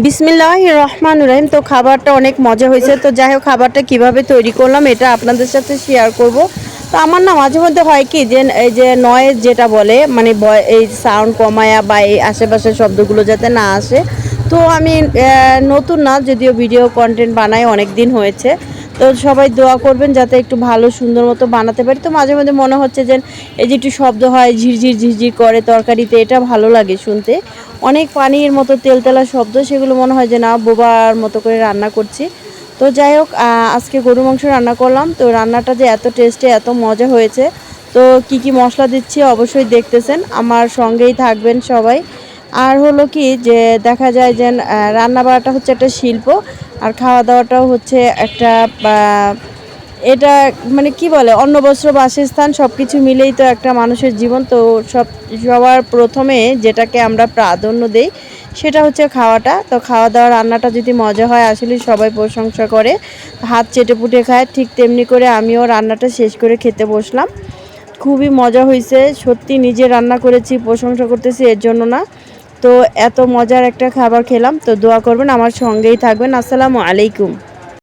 বিসমিল্লাহির রহমানির রহিম। তো খাবারটা অনেক মজা হয়েছে। তো যাই হোক, খাবারটা কিভাবে তৈরি করলাম এটা আপনাদের সাথে শেয়ার করব। তো আমার না মাঝে মধ্যে হয় কি যে এই যে নয়েজ যেটা বলে মানে এই সাউন্ড কমায়া বা এই আশেপাশের শব্দগুলো যাতে না আসে। তো আমি নতুন না, যদিও ভিডিও কন্টেন্ট বানাই অনেক দিন হয়েছে। তো সবাই দোয়া করবেন যাতে একটু ভালো সুন্দর মতো বানাতে পারি। তো মাঝে মধ্যে মনে হচ্ছে যে এই যে একটু শব্দ হয় ঝিরঝির ঝিরঝির করে তরকারিতে, এটা ভালো লাগে শুনতে। অনেক পানির মতো তেলতেলা শব্দ, সেগুলো মনে হয় যে না বোবার মতো করে রান্না করছি। তো যাই হোক, আজকে গরু মাংস রান্না করলাম। তো রান্নাটা যে এত টেস্টে এত মজা হয়েছে। তো কি কি মশলা দিচ্ছি অবশ্যই দেখতেছেন, আমার সঙ্গেই থাকবেন সবাই। আর হলো কি যে দেখা যায় যে রান্না বাড়াটা হচ্ছে একটা শিল্প, আর খাওয়া দাওয়াটাও হচ্ছে একটা এটা মানে কি বলে অন্ন বস্ত্র বাসস্থান সব কিছু মিলেই তো একটা মানুষের জীবন। তো সবার প্রথমে যেটাকে আমরা প্রাধান্য দেই সেটা হচ্ছে খাওয়াটা। তো খাওয়া দাওয়া রান্নাটা যদি মজা হয় আসলে সবাই প্রশংসা করে, হাত চেটে পুটে খায়। ঠিক তেমনি করে আমিও রান্নাটা শেষ করে খেতে বসলাম। খুবই মজা হয়েছে সত্যি, নিজে রান্না করেছি প্রশংসা করতেছি এর জন্য না। তো এত মজার একটা খাবার খেলাম। তো দোয়া করবেন, আমার সঙ্গেই থাকবেন। আসসালামু আলাইকুম।